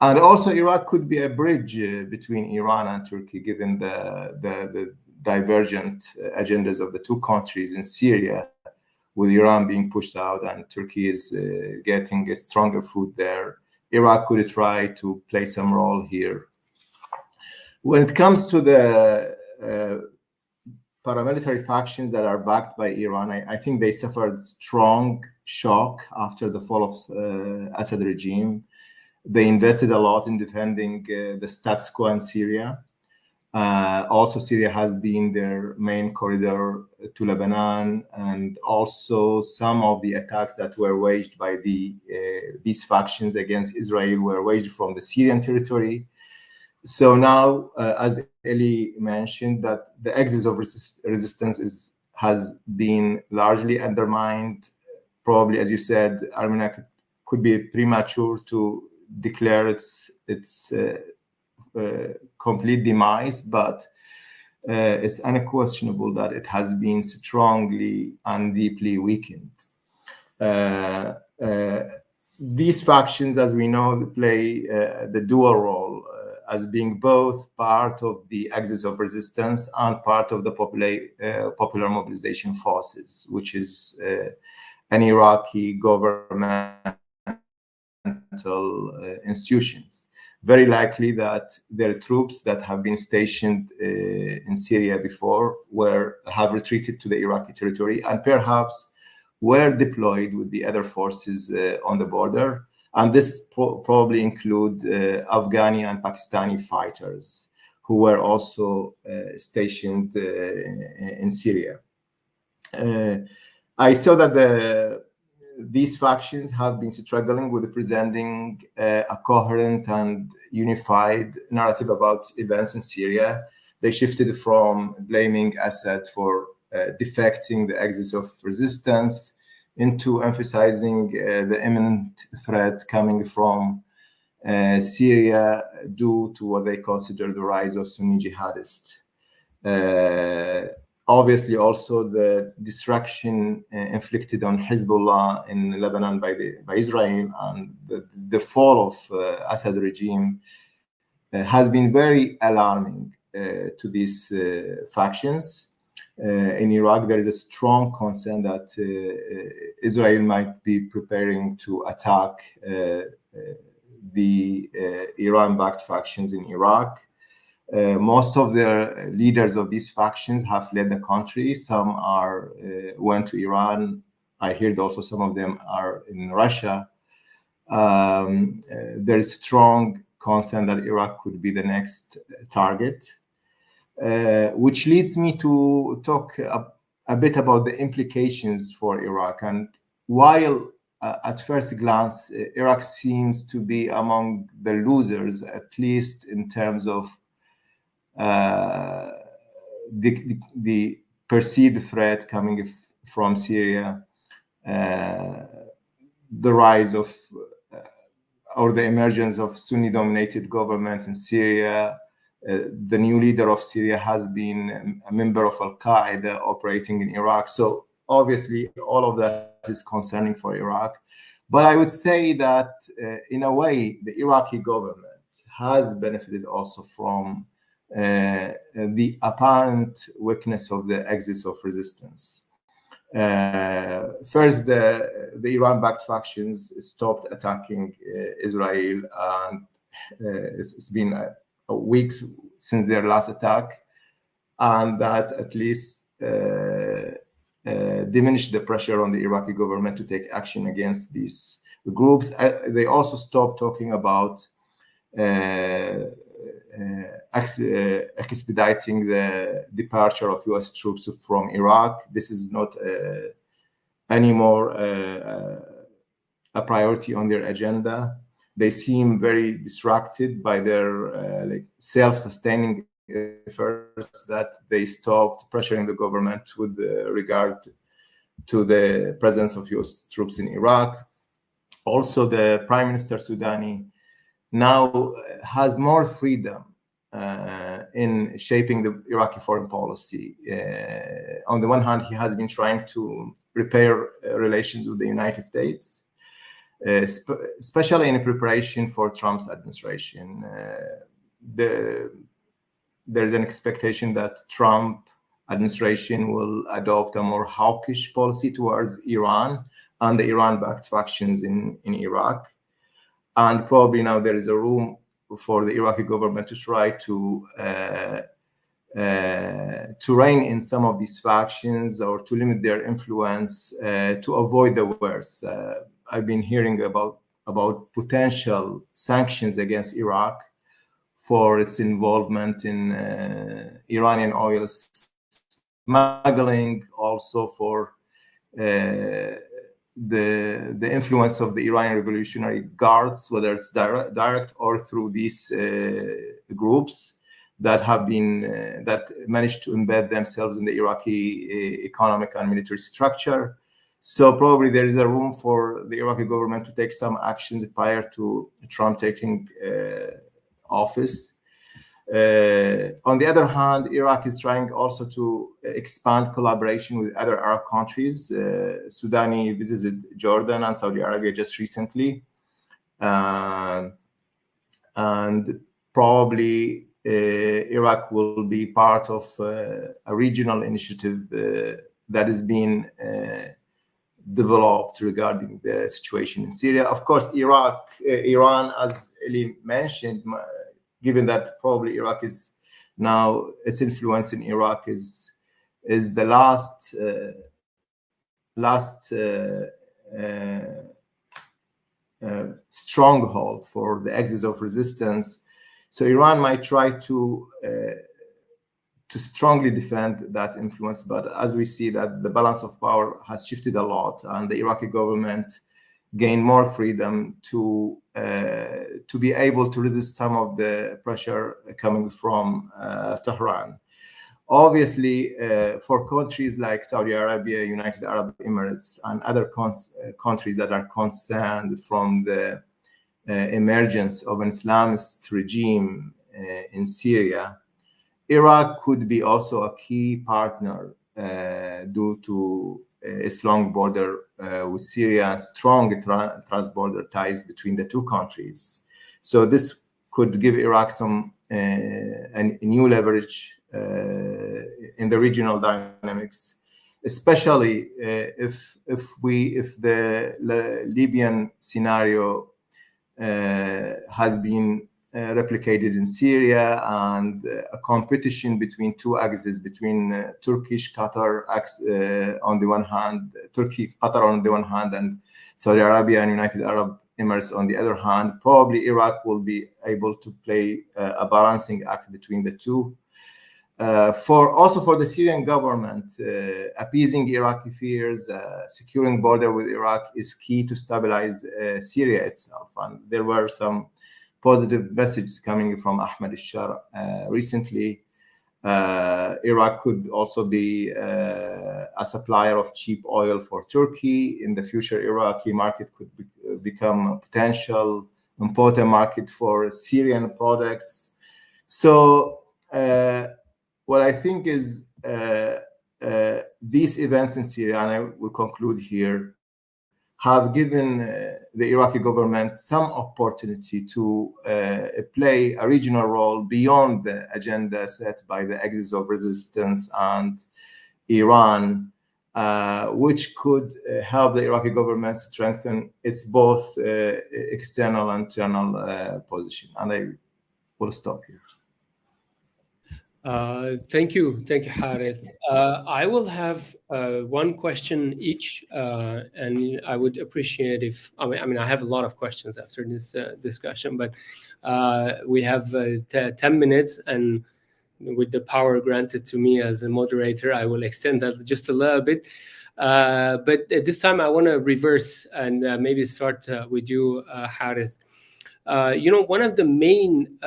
And also Iraq could be a bridge between Iran and Turkey, given the divergent agendas of the two countries in Syria, with Iran being pushed out and Turkey is getting a stronger foot there. Iraq could try to play some role here. When it comes to the paramilitary factions that are backed by Iran, I think they suffered strong shock after the fall of Assad regime. They invested a lot in defending the status quo in Syria. Also, Syria has been their main corridor to Lebanon, and also some of the attacks that were waged by these factions against Israel were waged from the Syrian territory. So now, as Eli mentioned, that the axis of resistance has been largely undermined. Probably, as you said, Armenia could be premature to declare its complete demise, but it's unquestionable that it has been strongly and deeply weakened. These factions, as we know, play the dual role as being both part of the axis of resistance and part of the Popular Mobilization Forces, which is an Iraqi governmental institutions. Very likely that their troops that have been stationed in Syria before have retreated to the Iraqi territory and perhaps were deployed with the other forces on the border. And this probably include Afghani and Pakistani fighters who were also stationed in Syria. I saw that these factions have been struggling with presenting a coherent and unified narrative about events in Syria. They shifted from blaming Assad for defecting the axis of resistance into emphasizing the imminent threat coming from Syria due to what they consider the rise of Sunni jihadists. Obviously, also the destruction inflicted on Hezbollah in Lebanon by Israel and the fall of Assad regime has been very alarming to these factions. In Iraq, there is a strong concern that Israel might be preparing to attack the Iran-backed factions in Iraq. Most of the leaders of these factions have fled the country. Some went to Iran. I heard also some of them are in Russia. There is strong concern that Iraq could be the next target, which leads me to talk a bit about the implications for Iraq. And while at first glance, Iraq seems to be among the losers, at least in terms of the perceived threat coming from Syria, the rise of or the emergence of Sunni-dominated government in Syria. The new leader of Syria has been a member of al-Qaeda operating in Iraq. So obviously, all of that is concerning for Iraq. But I would say that in a way, the Iraqi government has benefited also from the apparent weakness of the axis of resistance. First, the Iran-backed factions stopped attacking Israel, and it's been weeks since their last attack, and that at least diminished the pressure on the Iraqi government to take action against these groups. They also stopped talking about expediting the departure of U.S. troops from Iraq. This is not anymore a priority on their agenda. They seem very distracted by their self-sustaining efforts that they stopped pressuring the government with regard to the presence of U.S. troops in Iraq. Also, the Prime Minister Sudani now has more freedom in shaping the Iraqi foreign policy. On the one hand, he has been trying to repair relations with the United States, especially in preparation for Trump's administration. There's an expectation that Trump administration will adopt a more hawkish policy towards Iran and the Iran-backed factions in Iraq. And probably now there is a room for the Iraqi government to try to rein in some of these factions or to limit their influence to avoid the worst. I've been hearing about potential sanctions against Iraq for its involvement in Iranian oil smuggling, also for the influence of the Iranian Revolutionary Guards, whether it's direct or through these groups that have been that managed to embed themselves in the Iraqi economic and military structure. So probably there is a room for the Iraqi government to take some actions prior to Trump taking office. On the other hand, Iraq is trying also to expand collaboration with other Arab countries. Sudani visited Jordan and Saudi Arabia just recently. And probably Iraq will be part of a regional initiative that is being developed regarding the situation in Syria. Of course, Iran, as Eli mentioned, given that probably Iraq is now, its influence in Iraq is the last stronghold for the axis of resistance. So Iran might try to strongly defend that influence, but as we see that the balance of power has shifted a lot, and the Iraqi government gain more freedom to be able to resist some of the pressure coming from Tehran. Obviously, for countries like Saudi Arabia, United Arab Emirates, and other countries that are concerned from the emergence of an Islamist regime in Syria, Iraq could be also a key partner due to its long border with Syria and strong trans-border ties between the two countries. So this could give Iraq some a new leverage in the regional dynamics, especially if the Libyan scenario has been replicated in Syria, and a competition between two axes, between Turkish, Qatar on the one hand, Qatar on the one hand, and Saudi Arabia and United Arab Emirates on the other hand. Probably Iraq will be able to play a balancing act between the two. Also for the Syrian government, appeasing Iraqi fears, securing border with Iraq is key to stabilize Syria itself. And there were some positive messages coming from Ahmed Bashar recently. Iraq could also be a supplier of cheap oil for Turkey. In the future, Iraqi market could become a potential important market for Syrian products. So what I think is these events in Syria, and I will conclude here, have given the Iraqi government some opportunity to play a regional role beyond the agenda set by the axis of resistance and Iran, which could help the Iraqi government strengthen its both external and internal position. And I will stop here. Thank you, Harith. I will have one question each, and I would appreciate if I mean I have a lot of questions after this discussion, but we have 10 minutes, and with the power granted to me as a moderator, I will extend that just a little bit. But at this time, I want to reverse and maybe start with you, Harith. One of the main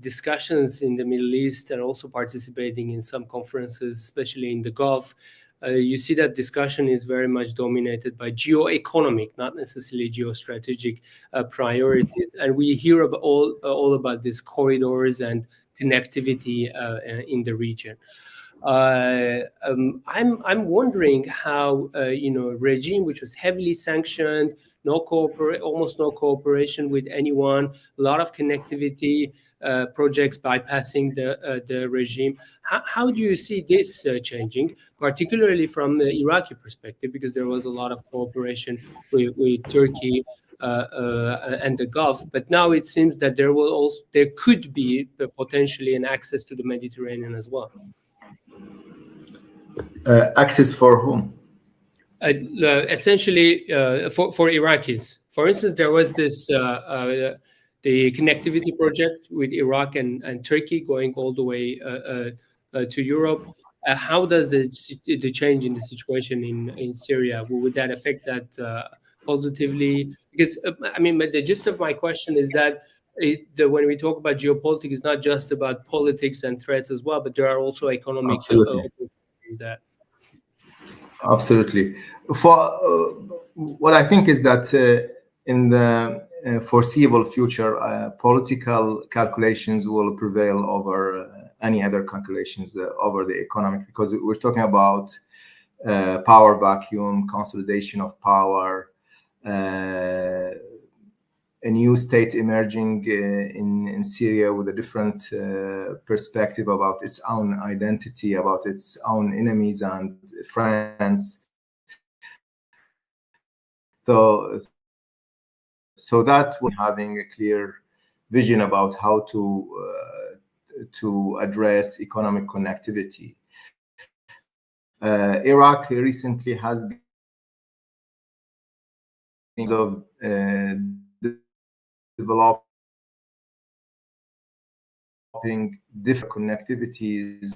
discussions in the Middle East, and also participating in some conferences, especially in the Gulf, you see that discussion is very much dominated by geo-economic, not necessarily geostrategic priorities. And we hear about all about these corridors and connectivity in the region. I'm wondering how a regime which was heavily sanctioned, almost no cooperation with anyone, a lot of connectivity projects bypassing the regime. How do you see this changing, particularly from the Iraqi perspective, because there was a lot of cooperation with Turkey and the Gulf, but now it seems that there could be potentially an access to the Mediterranean as well. Access for whom? Essentially for Iraqis. For instance, there was this the connectivity project with Iraq and Turkey going all the way to Europe. How does the change in the situation in Syria, would that affect that positively? Because the gist of my question is that when we talk about geopolitics, it's not just about politics and threats as well, but there are also economic opportunities there. Absolutely. For what I think is that in the foreseeable future, political calculations will prevail over any other calculations over the economic, because we're talking about power vacuum, consolidation of power, a new state emerging in Syria with a different perspective about its own identity, about its own enemies and friends. So that we're having a clear vision about how to address economic connectivity. Iraq recently has been of developing different connectivities.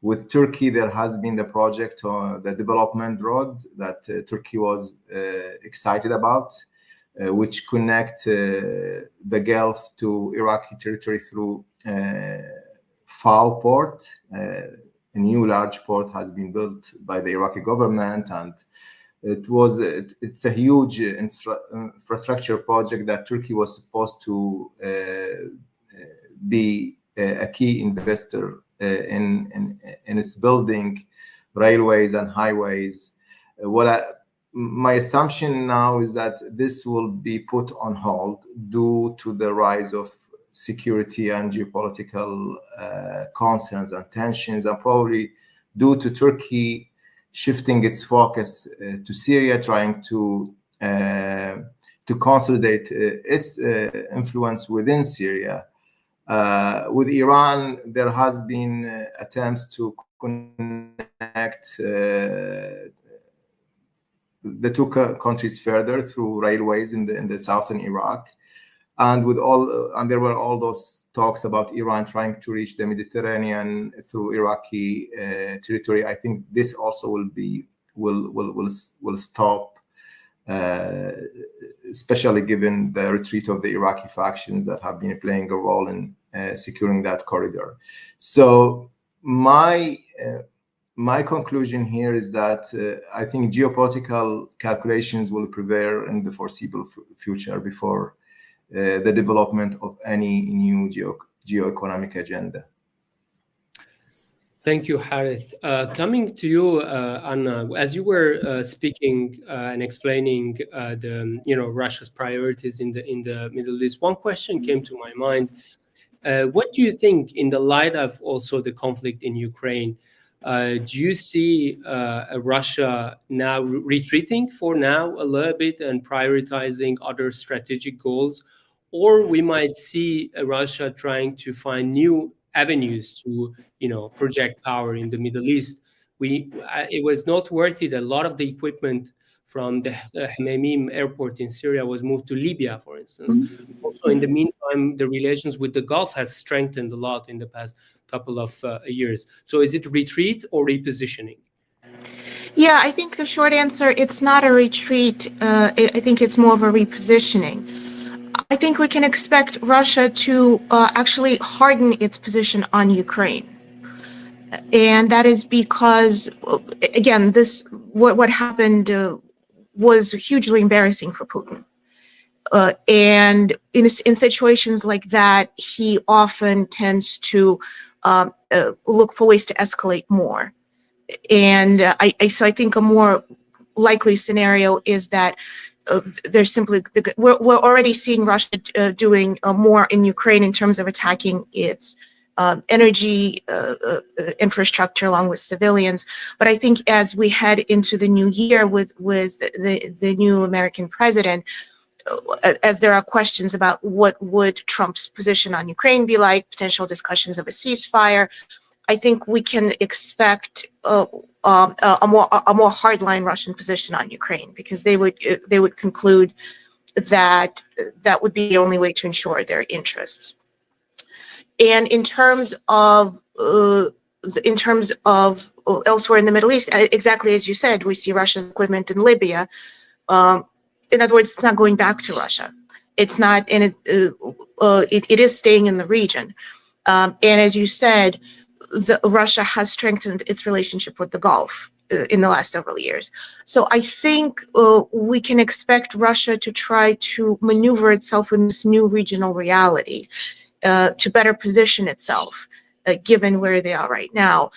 With Turkey, there has been the project, the development road that Turkey was excited about, which connect the Gulf to Iraqi territory through FAO port. A new large port has been built by the Iraqi government, and it's a huge infrastructure project that Turkey was supposed to be a key investor in its building railways and highways. My assumption now is that this will be put on hold due to the rise of security and geopolitical concerns and tensions, and probably due to Turkey shifting its focus to Syria, trying to to consolidate its influence within Syria. With Iran, there has been attempts to connect the two countries further through railways in the southern Iraq, and there were all those talks about Iran trying to reach the Mediterranean through Iraqi territory. I think this also will stop, especially given the retreat of the Iraqi factions that have been playing a role in securing that corridor. So my conclusion here is that I think geopolitical calculations will prevail in the foreseeable future before the development of any new geo-economic agenda. Thank you, Harith. Coming to you, Anna, as you were speaking and explaining Russia's priorities in the Middle East, one question came to my mind. What do you think, in the light of also the conflict in Ukraine, do you see Russia now retreating for now a little bit and prioritizing other strategic goals, or we might see Russia trying to find new avenues to project power in the Middle East? It was noteworthy that a lot of the equipment from the Hmeimim airport in Syria was moved to Libya, for instance. Also, in the meantime, the relations with the Gulf has strengthened a lot in the past couple of years. So is it retreat or repositioning? Yeah, I think the short answer, it's not a retreat. I think it's more of a repositioning. I think we can expect Russia to actually harden its position on Ukraine. And that is because, again, what happened was hugely embarrassing for Putin. And in situations like that, he often tends to look for ways to escalate more. And so I think a more likely scenario is that there's simply, we're already seeing Russia doing more in Ukraine in terms of attacking its energy infrastructure along with civilians. But I think as we head into the new year with the new American president, as there are questions about what would Trump's position on Ukraine be like, potential discussions of a ceasefire, I think we can expect a more hardline Russian position on Ukraine, because they would conclude that that would be the only way to ensure their interests. And in terms of elsewhere in the Middle East, exactly as you said, we see Russia's equipment in Libya. In other words, it's not going back to Russia. It's not, and it is staying in the region. And as you said, Russia has strengthened its relationship with the Gulf in the last several years. So I think we can expect Russia to try to maneuver itself in this new regional reality to better position itself, given where they are right now.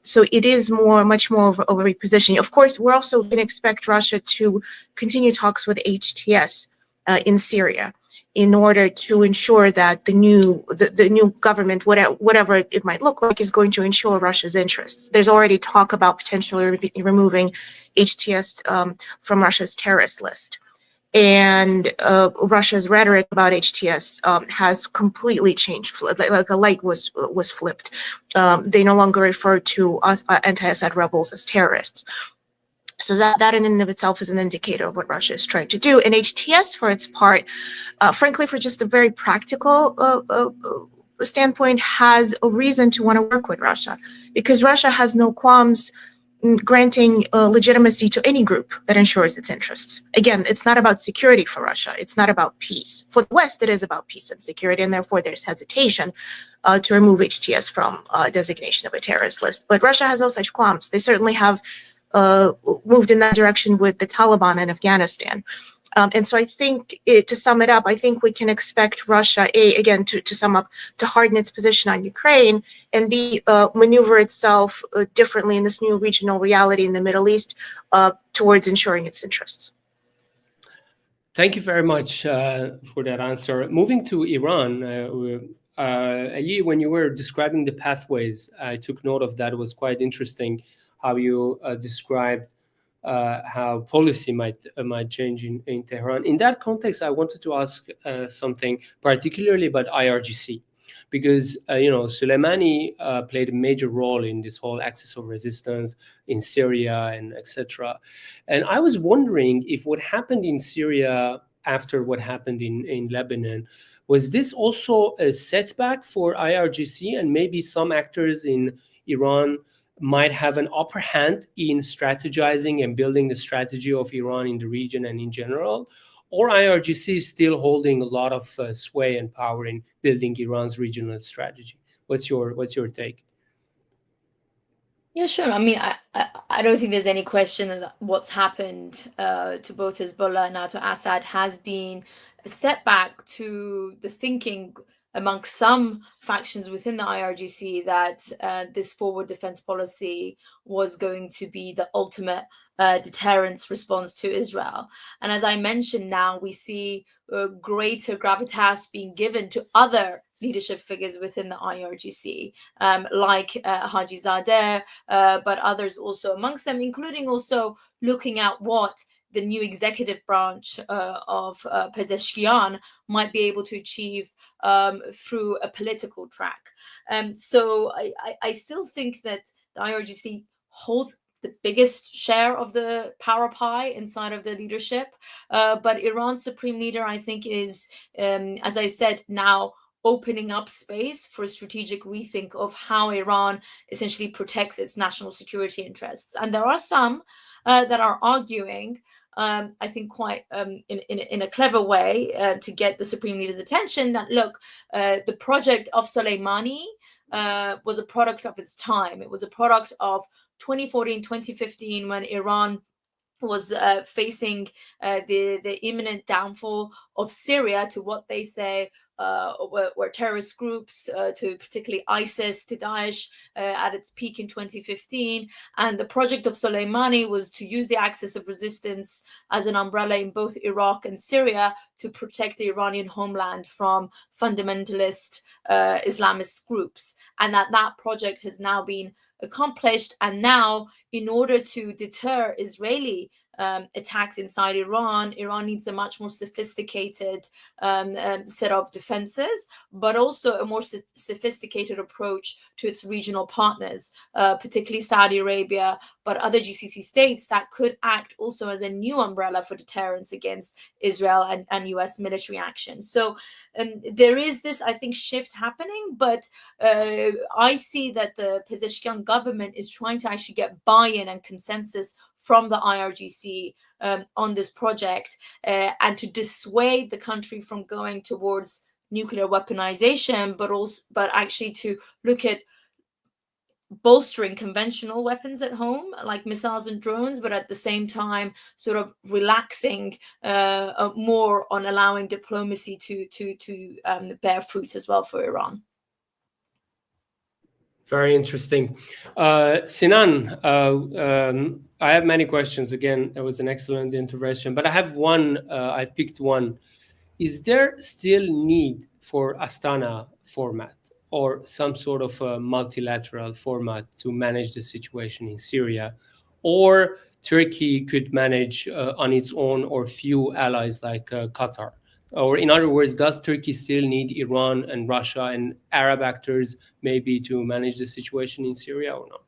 So it is much more of a repositioning. Of course, we're also going to expect Russia to continue talks with HTS in Syria, in order to ensure that the new government, whatever it might look like, is going to ensure Russia's interests. There's already talk about potentially removing HTS from Russia's terrorist list. And Russia's rhetoric about HTS has completely changed, like a light was flipped. They no longer refer to anti-Assad rebels as terrorists. So that in and of itself is an indicator of what Russia is trying to do. And HTS, for its part, frankly, for just a very practical standpoint, has a reason to want to work with Russia, because Russia has no qualms granting legitimacy to any group that ensures its interests. Again, it's not about security for Russia. It's not about peace. For the West, it is about peace and security, and therefore there's hesitation to remove HTS from designation of a terrorist list. But Russia has no such qualms. They certainly have moved in that direction with the Taliban in Afghanistan. And so I think, to sum it up, I think we can expect Russia, again, to sum up, to harden its position on Ukraine, and B, maneuver itself differently in this new regional reality in the Middle East towards ensuring its interests. Thank you very much for that answer. Moving to Iran, Ali, when you were describing the pathways, I took note of that. It was quite interesting how you described how policy might change in Tehran. In that context, I wanted to ask something particularly about IRGC, because Soleimani played a major role in this whole axis of resistance in Syria and etc. And I was wondering if what happened in Syria after what happened in Lebanon, was this also a setback for IRGC, and maybe some actors in Iran might have an upper hand in strategizing and building the strategy of Iran in the region and in general? Or IRGC is still holding a lot of sway and power in building Iran's regional strategy? What's your take? Yeah, sure. I mean, I don't think there's any question that what's happened to both Hezbollah and now to Assad has been a setback to the thinking amongst some factions within the IRGC that this forward defense policy was going to be the ultimate deterrence response to Israel. And as I mentioned, now we see greater gravitas being given to other leadership figures within the IRGC, like Haji Zadeh, but others also amongst them, including also looking at what the new executive branch of Pezeshkian might be able to achieve through a political track. So I still think that the IRGC holds the biggest share of the power pie inside of the leadership. But Iran's supreme leader, I think, is, as I said, now opening up space for a strategic rethink of how Iran essentially protects its national security interests. And there are some that are arguing, I think quite in a clever way to get the supreme leader's attention, that look, the project of Soleimani was a product of its time. It was a product of 2014, 2015, when Iran was facing the imminent downfall of Syria to what they say were terrorist groups, to particularly ISIS, to Daesh at its peak in 2015. And the project of Soleimani was to use the axis of resistance as an umbrella in both Iraq and Syria to protect the Iranian homeland from fundamentalist Islamist groups. And that project has now been accomplished. And now, in order to deter Israeli attacks inside Iran needs a much more sophisticated set of defenses, but also a more sophisticated approach to its regional partners, particularly Saudi Arabia, but other GCC states that could act also as a new umbrella for deterrence against Israel and US military action. So there is this, I think, shift happening, but I see that the Pezeshkian government is trying to actually get buy-in and consensus from the IRGC on this project and to dissuade the country from going towards nuclear weaponization, but actually to look at bolstering conventional weapons at home, like missiles and drones, but at the same time sort of relaxing more on allowing diplomacy to bear fruit as well for Iran. Very interesting. Sinan, I have many questions. Again, it was an excellent intervention, but I have one, I picked one. Is there still need for Astana format or some sort of a multilateral format to manage the situation in Syria? Or Turkey could manage on its own, or few allies like Qatar? Or in other words, does Turkey still need Iran and Russia and Arab actors maybe to manage the situation in Syria or not?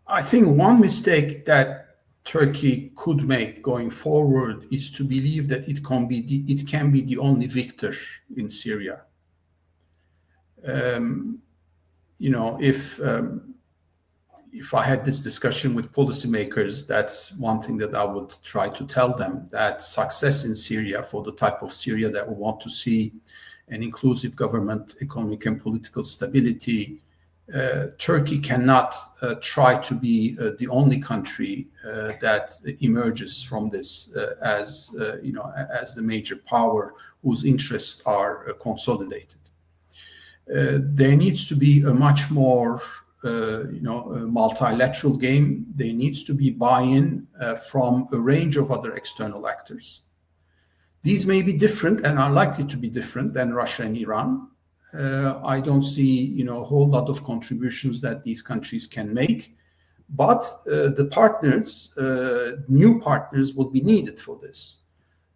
I think one mistake that Turkey could make going forward is to believe that it can be the only victor in Syria. If I had this discussion with policymakers, that's one thing that I would try to tell them, that success in Syria, for the type of Syria that we want to see, an inclusive government, economic and political stability, Turkey cannot try to be the only country that emerges from this as the major power whose interests are consolidated. There needs to be a much more multilateral game. There needs to be buy-in from a range of other external actors. These may be different and are likely to be different than Russia and Iran. I don't see, a whole lot of contributions that these countries can make, But the partners, new partners will be needed for this.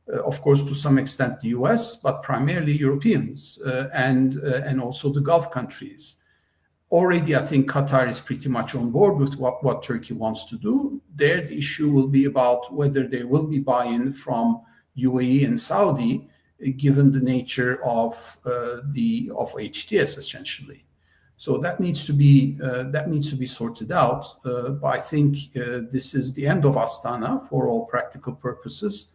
Of course, to some extent the US, but primarily Europeans and also the Gulf countries. Already, I think Qatar is pretty much on board with what Turkey wants to do. There, the issue will be about whether there will be buy-in from UAE and Saudi, given the nature of HTS essentially. So that needs to be sorted out. But I think this is the end of Astana for all practical purposes.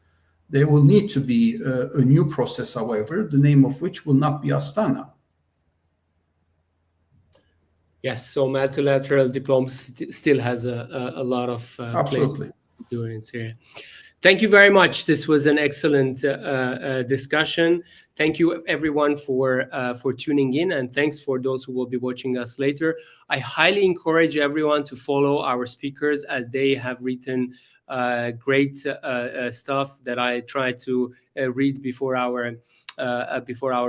There will need to be a new process, however, the name of which will not be Astana. Yes, so multilateral diplomacy still has a lot of place to do in Syria. Thank you very much. This was an excellent discussion. Thank you, everyone, for tuning in, and thanks for those who will be watching us later. I highly encourage everyone to follow our speakers, as they have written great stuff that I tried to read before our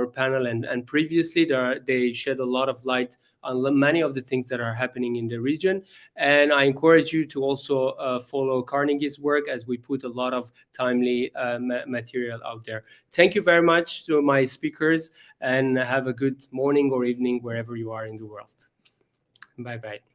panel, and previously they shed a lot of light on many of the things that are happening in the region. And I encourage you to also follow Carnegie's work, as we put a lot of timely material out there. Thank you very much to my speakers, and have a good morning or evening wherever you are in the world. Bye-bye.